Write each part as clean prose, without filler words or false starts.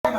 Hello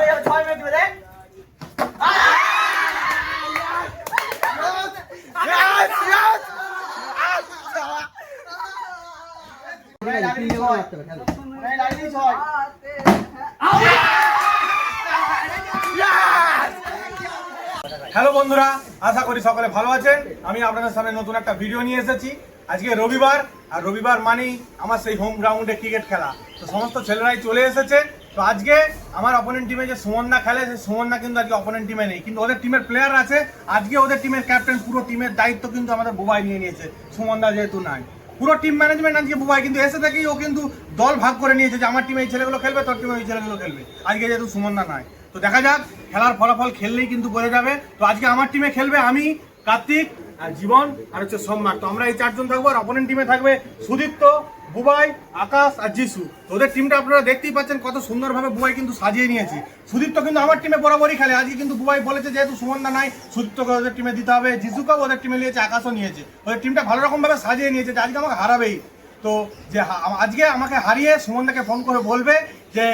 বন্ধুরা, আশা করি সকলে ভালো আছেন। আমি আপনাদের সামনে নতুন একটা ভিডিও নিয়ে এসেছি। আজকে রবিবার, আর রবিবার মানেই আমার সেই হোম গ্রাউন্ডে ক্রিকেট খেলা। তো সমস্ত ছেলেরাই চলে এসেছে। তো আজকে আমার অপোনেন্ট টিমে যে সুমনদা খেলে, সেই সুমনদা কিন্তু আজকে অপোনেন্ট টিমে নেই, কিন্তু ওদের টিমের প্লেয়ার আছে। আজকে ওদের টিমের ক্যাপ্টেন, পুরো টিমের দায়িত্ব কিন্তু আমাদের বুবাই নিয়ে নিয়েছে, সুমনদা যেহেতু নাই। পুরো টিম ম্যানেজমেন্ট আজকে বুবাই, কিন্তু এসে থেকেই ও কিন্তু দল ভাগ করে নিয়েছে যে আমার টিমে এই ছেলেগুলো খেলবে, তোর টিমে এই ছেলেগুলো খেলবে। আজকে যেহেতু সুমনদা নাই, তো দেখা যাক, খেলার ফলাফল খেললেই কিন্তু বোঝা যাবে। তো আজকে আমার টিমে খেলবে আমি, কার্তিক, আর জীবন, আর হচ্ছে সম্রাট। তো আমরা এই চারজন থাকবো। আর অপোনেন্ট টিমে থাকবে সুদীপ্ত, বুবাই, আকাশ আর যিশু। তো ওদের টিমটা আপনারা দেখতেই পাচ্ছেন কত সুন্দরভাবে বুবাই কিন্তু সাজিয়ে নিয়েছি। সুদীপ্ত কিন্তু আমার টিমে বরাবরই খেলে। আজকে কিন্তু বুবাই বলেছে যেহেতু সুমনদা নাই, সুদীপ্তকে ওদের টিমে দিতে হবে। যিশুকেও ওদের টিমে নিয়েছে, আকাশও নিয়েছে। ওদের টিমটা ভালো রকমভাবে সাজিয়ে নিয়েছে যে আজকে আমাকে হারাবেই। তো যে আজকে আমাকে হারিয়ে সুমনদাকে ফোন করে বলবে যে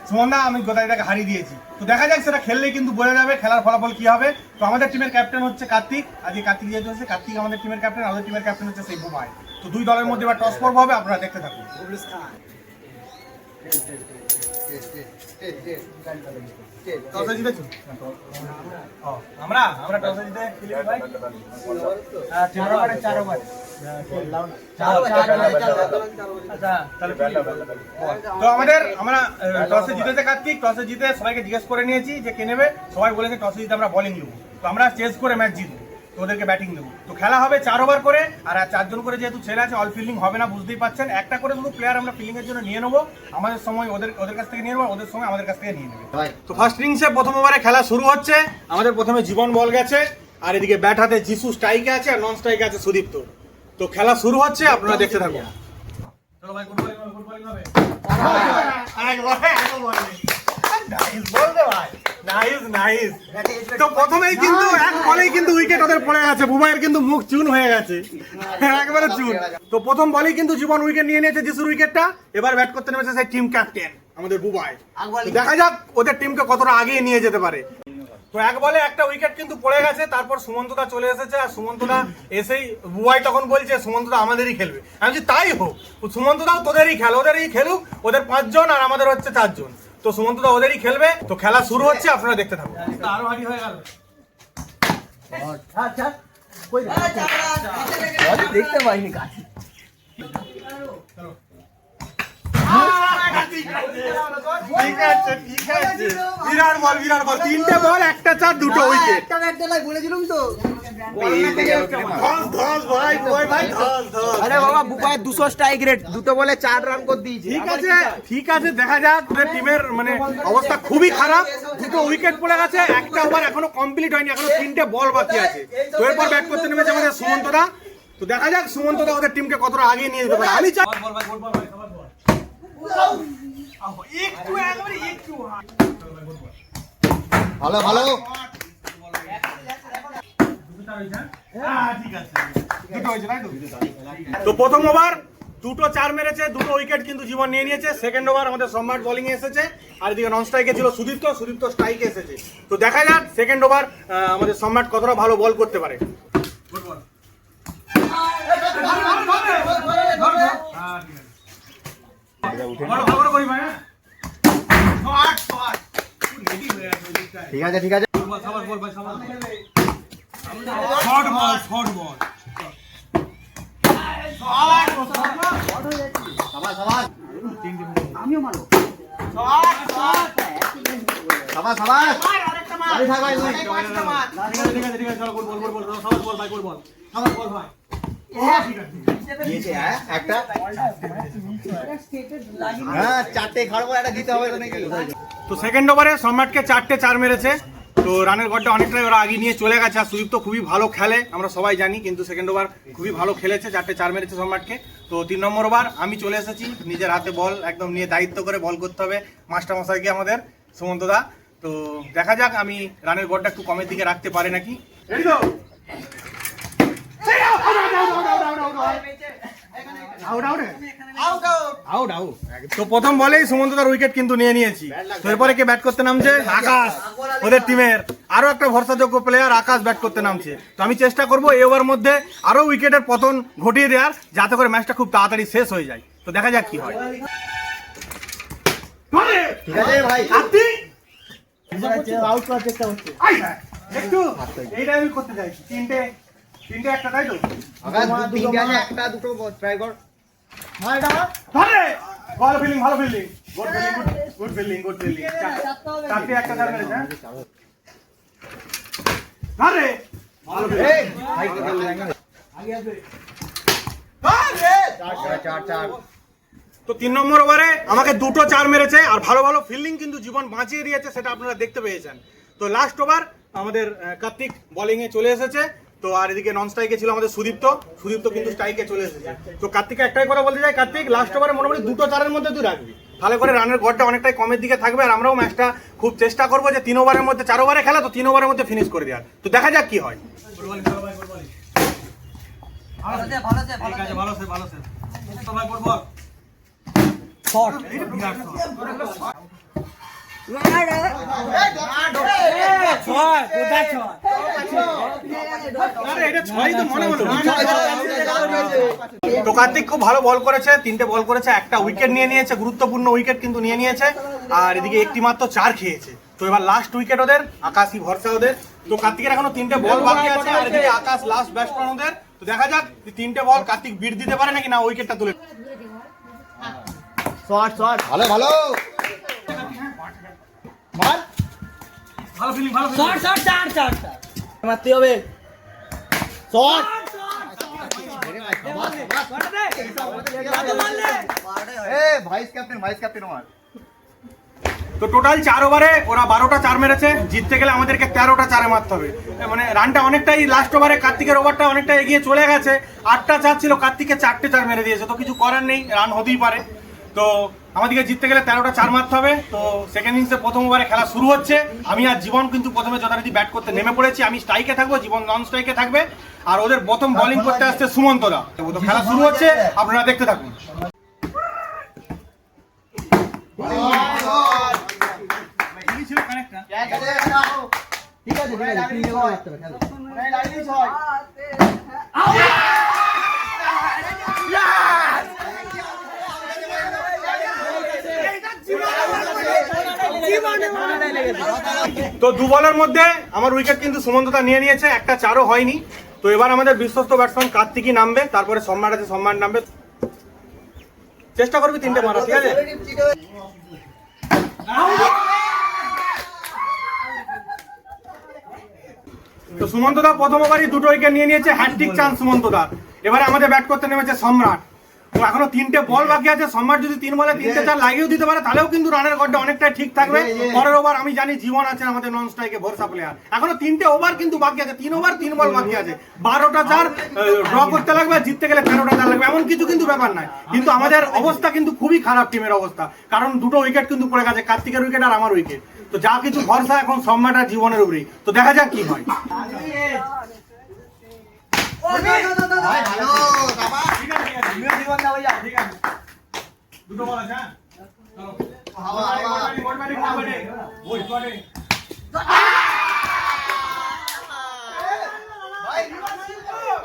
সুমনদা আমি গোদাইটাকে হারিয়ে দিয়েছি। তো দেখা যাক, সেটা খেললেই কিন্তু বোঝা যাবে খেলার ফলাফল কি হবে। তো আমাদের টিমের ক্যাপ্টেন হচ্ছে কার্তিক। আজকে কার্তিক যেহেতু হচ্ছে, কার্তিক আমাদের টিমের ক্যাপ্টেন, আমাদের টিমের ক্যাপ্টেন হচ্ছে সেই বুবাই। তো দুই দলের মধ্যে এবার টস পর্ব হবে, আপনারা দেখতে থাকুন। টসে জিতেছো? আমরা টসে জিতে তো আমরা টসে জিতেছে কার্তিক। টসে জিতে সবাইকে জিজ্ঞেস করে নিয়েছি যে কে নেবে। সবাই বলেছে টসে জিতে আমরা বোলিং নেবো। তো আমরা চেস করে ম্যাচ জিতবো, তো ওদেরকে ব্যাটিং দেবো। তো খেলা হবে 4 ওভার করে। আর 4 জন করে যেহেতু ছেলে আছে, অল ফিল্ডিং হবে না, বুঝতেই পারছেন। একটা করে শুধু প্লেয়ার আমরা ফিল্ডিং এর জন্য নিয়ে নেবো। আমাদের সময় ওদের কাছ থেকে নিয়ে নেবো, ওদের সময় আমাদের কাছ থেকে নিয়ে নেবে। তো ফার্স্ট ইনিংসে প্রথম ওভারে খেলা শুরু হচ্ছে। আমাদের প্রথমে জীবন বল গেছে, আর এদিকে ব্যাট হাতে যিশু স্ট্রাইকে আছে, আর নন স্ট্রাইকে আছে সুদীপ্ত। তো খেলা শুরু হচ্ছে, আপনারা দেখতে থাকুন। চলো ভাই, গুড বলিং হবে। তো প্রথমেই কিন্তু এক বলেই কিন্তু উইকেট ওদের পড়ে গেছে। বুবাইয়ের কিন্তু মুখ চুন হয়ে গেছে, একবারে চুন। তো প্রথম বলেই কিন্তু জীবন উইকেট নিয়ে নিয়েছে, যিশুর উইকেটটা। এবার ব্যাট করতে নেমেছে সেই টিম ক্যাপ্টেন আমাদের বুবাই। দেখা যাক ওদের টিমকে কতটা আগিয়ে নিয়ে যেতে পারে। তো এক বলে একটা উইকেট কিন্তু পড়ে গেছে। তারপর সুমন্তদা চলে এসেছে, আর সুমন্তদা এসেই বুবাই তখন বলছে সুমন্তদা আমাদেরই খেলবে। আমি বলছি তাই হোক, সুমন্তদাও তোদেরই খেল, ওদেরই খেলুক। ওদের 5 জন আর আমাদের হচ্ছে 4 জন। তো সুমন্তদা ওদেরই খেলবে। তো খেলা শুরু হচ্ছে, আপনারা দেখতে থাকুন। আরো হাঁটি হয়ে গেল, দেখতে পাইনি গাছ। বিরাট বল, বিরাট বল, 3টে বল, একটা 4, 2টো উইকেট। বলেছিলাম তো বুবাই 200 স্ট্রাইক রেট, 2 বলে 4 রান করে দিয়েছে। ঠিক আছে, দেখা যাক। টিমের মানে অবস্থা খুবই খারাপ। 2টো উইকেট পড়ে গেছে, একটা ওভার এখনো কমপ্লিট হয়নি, এখনো 3টে বল বাকি আছে। তো এরপর ব্যাট করতে নেমেছে আমাদের সুমন্তদা। তো দেখা যাক সুমন্তদা ওদের টিমকে কতটা আগিয়ে নিয়ে যেতে পারে। আমি চাই ভালো ভালো। তো প্রথম ওভার 2টো 4 মেরেছে, 2টো উইকেট কিন্তু জীবন নিয়ে নিয়েছে। সেকেন্ড ওভার আমাদের সম্রাট বোলিং এ এসেছে, আর এদিকে নন স্ট্রাইকে ছিল সুদীপ্ত স্ট্রাইকে এসেছে। তো দেখা যাক সেকেন্ড ওভার আমাদের সম্রাট কতটা ভালো বল করতে পারে। ঠিক আছে, ঠিক আছে। আমিও মারো। তো সেকেন্ড ওভারে সম্রাটকে 4টে 4 মেরেছে। তো রানের গড়টা অনেকটাই ওরা আগে নিয়ে চলে গেছে। আর সুদীপ তো খুবই ভালো খেলে, আমরা সবাই জানি, কিন্তু সেকেন্ড ওভার খুবই ভালো খেলেছে, 4টে 4 মেরেছে সম্রাটকে। তো 3 নম্বর ওভার আমি চলে এসেছি, নিজের হাতে বল একদম নিয়ে দায়িত্ব করে বল করতে হবে মাস্টারমশাইকে আমাদের সুমন্তদা। তো দেখা যাক আমি রানের গড়টা একটু কমের দিকে রাখতে পারি নাকি। রেডি তো? তো প্রথম বলেই সুমন্ত দার উইকেট কিন্তু নিয়ে নিয়েছি। তো এরপরে কে ব্যাট করতে নামছে? আকাশ, ওদের টিমের আরো একটা ভরসাযোগ্য প্লেয়ার আকাশ ব্যাট করতে নামছে। তো আমি চেষ্টা করবো এই ওভার মধ্যে আরো উইকেটের পতন ঘটিয়ে দেওয়ার, যাতে করে ম্যাচটা খুব তাড়াতাড়ি শেষ হয়ে যায়। তো দেখা যাক কি হয়। ঠিক আছে ভাই, আউট করার চেষ্টা করছে। একটু এইটা আমি করতে চাইছি। তিনটে একটা, তাই তো? তিনটে আছে, একটা দুটো ট্রাই কর। ভালো ফিল্ডিং, গুড ফিল্ডিং। চারটে একটা চার মেরেছে। আরে ভালো তো 3 নম্বর ওভারে আমাকে দুটো চার মেরেছে আর ভালো ভালো ফিল্ডিং কিন্তু জীবন বাঁচিয়ে দিয়েছে, সেটা আপনারা দেখতে পেয়েছেন। তো লাস্ট ওভার আমাদের কার্তিক বোলিং এ চলে এসেছে। তো আর এদিকে নন স্ট্রাইকে ছিল আমাদের সুদীপ্ত কিন্তু স্ট্রাইকে চলে এসেছে। তো কার্তিককে একটাই কথা বলতে চাই, কার্তিক লাস্ট ওভারে মোটামুটি দুটো চারের মধ্যে তুই রাখবি, তাহলে করে রানের গড়টা অনেকটাই কমের দিকে থাকবে। আর আমরাও ম্যাচটা খুব চেষ্টা করবো যে 3 ওভারের মধ্যে 4 ওভারে খেলা, তো 3 ওভারের মধ্যে ফিনিশ করে দেওয়ার। তো দেখা যাক কি হয়। তো কার্তিক খুব ভালো বল করেছে, 3টে বল করেছে, একটা উইকেট নিয়ে নিয়েছে, গুরুত্বপূর্ণ উইকেট কিন্তু নিয়ে নিয়েছে। আর এদিকে একটি মাত্র 4 খেয়েছে। তো এবার লাস্ট উইকেট ওদের, আকাশই ভরসা ওদের। তো কার্তিকের এখনো 3টে বল বাকি আছে, আর এদিকে আকাশ লাস্ট ব্যাটসম্যান ওদের। তো দেখা যাক 3টে বল কার্তিক বিট দিতে পারে নাকি না উইকেটটা তুলে। ভালো ভালো ফিল্ডিং, মারতে হবে। শট ভাইস ক্যাপ্টেন আমার। তো টোটাল 4 ওভারে ওরা 12টা চার মেরেছে। জিততে গেলে আমাদেরকে 13টা চারে মারতে হবে। মানে রানটা অনেকটাই লাস্ট ওভারে কার্তিকের ওভারটা অনেকটা এগিয়ে চলে গেছে। 8টা চার ছিল, কার্তিককে 4টে চার মেরে দিয়েছে। তো কিছু করার নেই, রান হতেই পারে। তো আমাদেরকে জিততে গেলে 13টা চার মারতে হবে। তো সেকেন্ড ইনিংসে প্রথম ওভারে খেলা শুরু হচ্ছে। আমি আর জীবন কিন্তু প্রথমে যথারীতি ব্যাট করতে নেমে পড়েছি। আমি স্ট্রাইকে থাকবো, জীবন নন স্ট্রাইকে থাকবে। আর ওদের প্রথম বোলিং করতে আসছে সুমন্ত দা। তো খেলা শুরু হচ্ছে, আপনারা দেখতে থাকুন। ঠিক তো 2 বলের মধ্যে আমার উইকেট কিন্তু সুমন্তদা নিয়ে নিয়েছে, একটা চারও হয়নি। তো এবার আমাদের বিশ্বস্ত ব্যাটসম্যান কার্তিকই নামবে, তারপরে সম্রাট আছে, সম্রাট নামবে। চেষ্টা করবি 3টে মারা, ঠিক আছে? তো সুমন্তদা প্রথম ওভারই 2টো উইকেট নিয়ে নিয়েছে, হ্যাটট্রিক চান্স সুমন্তদা। এবারে আমাদের ব্যাট করতে নেমেছে সম্রাট। তো এখনো 3টে বল বাকি আছে। সম্রাট যদি 3 বলে 3টে চার লাগিয়েও দিতে পারে, তাহলেও কিন্তু রানের গড়টা অনেকটাই ঠিক থাকবে। পরের ওভার আমি জানি জীবন আছে আমাদের নন স্ট্রাইকে ভরসা প্লেয়ার। এখনো 3টে ওভার কিন্তু বাকি আছে, 3 ওভার 3 বল বাকি আছে। 12টা চার ড্র করতে লাগবে, জিততে গেলে 13টা চার লাগবে, এমন কিছু কিন্তু ব্যাপার নাই। কিন্তু আমাদের অবস্থা কিন্তু খুবই খারাপ, টিমের অবস্থা। কারণ 2টো উইকেট কিন্তু পড়ে গেছে, কার্তিকের উইকেট আর আমার উইকেট। তো যা কিছু ভরসা এখন সম্রাট আর জীবনের উপরেই। তো দেখা যাক কি হয়। দুটো বল আছে।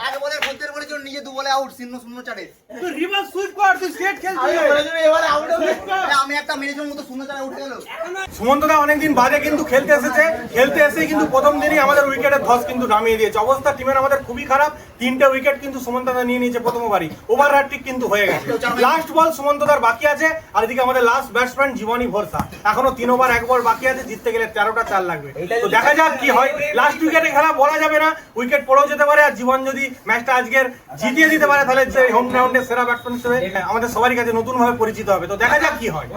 আগে বলে বলতে বলে নিজে 2 বলে আউট, 0-0 চারে। তুই রিভার্স সুইপ কর, তুই স্ট্রেট খেলছিস। এবারে আউট হবে। আমি একটা মেরেছিলাম মতো 0 চারে উঠে গেল। সুমন্তদা অনেকদিন বাদে কিন্তু খেলতে এসেছে। খেলতে এসে কিন্তু প্রথম দিনই আমাদের উইকেটের ধস কিন্তু নামিয়ে দিয়েছে। অবস্থা টিমের আমাদের খুবই খারাপ। 3টে উইকেট কিন্তু সুমন্তদা নিয়ে নিয়েছে প্রথম ওভারই। ওভার হ্যাটট্রিক কিন্তু হয়ে গেছে। লাস্ট বল সুমন্তদার বাকি আছে, আর এদিকে আমাদের লাস্ট ব্যাটসম্যান জীবনী ভরসা। এখনো 3 ওভার 1 বল বাকি আছে, জিততে গেলে 13টা চার লাগবে। তো দেখা যাক কি হয়। লাস্ট উইকেটে খেলা বলা যাবে না, উইকেট পড়েও যেতে পারে। আর জীবন যদি ম্যাচটা আজকের জিতিয়ে দিতে পারে, তাহলে হোম গ্রাউন্ডের সেরা ব্যাটসম্যান হিসেবে আমাদের সবারই কাছে নতুন ভাবে পরিচিত হবে। তো দেখা যাক কি হয়।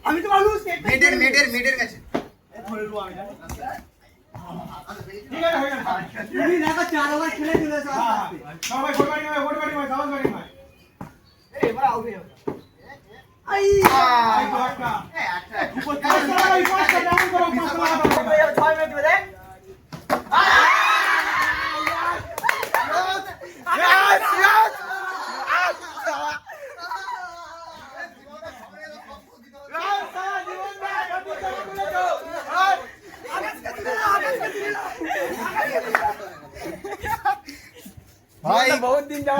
আমি তো মানুষ মেডের কাছে ঠিক আছে, হয়ে যাবে। তুমি দেখো 4 ওভার খেলে চলে এসো। সবাই গোল ব্যাটিং হয়, গোল ব্যাটিং হয়, সাবাস ব্যাটিং হয়। এবার আউট হয়ে যাবে। ভাই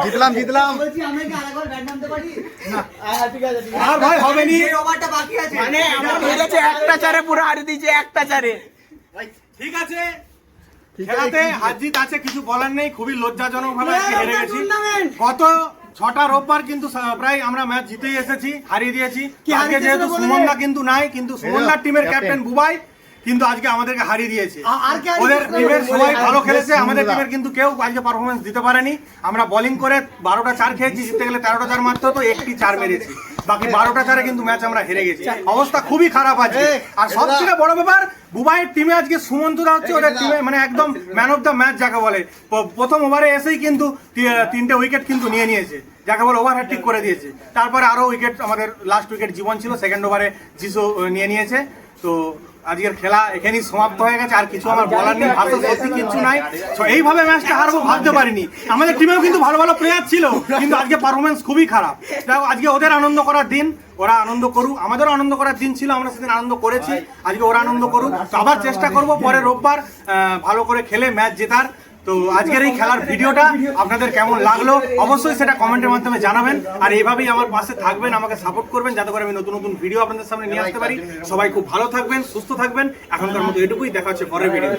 জিতলাম জিতলাম আর ভাই হবে নি। মানে আমরা ভেবেছি একটা চারে পুরো হারিয়ে দিয়েছে একটা চারে। ঠিক আছে, খেলাতে হার জিত আছে, কিছু বলার নেই। খুবই লজ্জাজনক ভাবে আজকে হেরে গেছি। গত 6টা রোববার কিন্তু প্রায় আমরা ম্যাচ জিতেই এসেছি, হারিয়ে দিয়েছি। আজকে যেহেতু সুমনদা কিন্তু নাই, কিন্তু সুমনদার টিমের ক্যাপ্টেন বুবাই কিন্তু আজকে আমাদেরকে হারিয়ে দিয়েছে। ওদের টিমের সবাই ভালো খেলেছে, আমাদের টিমের কিন্তু কেউ আজকে পারফরমেন্স দিতে পারেনি। আমরা বোলিং করে 12টা 4 খেয়েছি, জিততে গেলে 13টা 4 মারতে হতো, একটি 4 মেরেছি। বাকি 12টা 4-এ কিন্তু ম্যাচ আমরা হেরে গেছি। অবস্থা খুবই খারাপ আছে। আর সবথেকে বড় ব্যাপার, বুবাইয়ের টিমে আজকে সুমন্তদা হচ্ছে ওদের টিমে মানে একদম ম্যান অফ দ্য ম্যাচ যাকে বলে। প্রথম ওভারে এসেই কিন্তু 3টে উইকেট কিন্তু নিয়ে নিয়েছে, যাকে বলে ওভার হ্যাট্রিক করে দিয়েছে। তারপরে আরো উইকেট, আমাদের লাস্ট উইকেট জীবন ছিল, সেকেন্ড ওভারে জিসু নিয়ে নিয়েছে। তো আজকের খেলা এখানেই সমাপ্ত হয়ে গেছে, আর কিছু আমার বলার নেই, ভাষা সত্যি কিছু নাই। তো এইভাবে ম্যাচটা হারবো ভাবতে পারিনি। আমাদের টিমেও কিন্তু ভালো ভালো প্লেয়ার ছিল, কিন্তু আজকে পারফরমেন্স খুবই খারাপ। দেখো আজকে ওদের আনন্দ করার দিন, ওরা আনন্দ করুক, আমাদেরও আনন্দ করার দিন ছিল, আমরা সেদিন আনন্দ করেছি, আজকে ওরা আনন্দ করুক। তো আবার চেষ্টা করব পরে রোববার ভালো করে খেলে ম্যাচ জেতার। তো আজকের এই খেলার ভিডিওটা আপনাদের কেমন লাগলো অবশ্যই সেটা কমেন্টের মাধ্যমে জানাবেন। আর এইভাবেই আমার পাশে থাকবেন, আমাকে সাপোর্ট করবেন, যাতে করে আমি নতুন নতুন ভিডিও আপনাদের সামনে নিয়ে আসতে পারি। সবাই খুব ভালো থাকবেন, সুস্থ থাকবেন। এখনকার মতো এটুকুই, দেখা হচ্ছে পরের ভিডিও।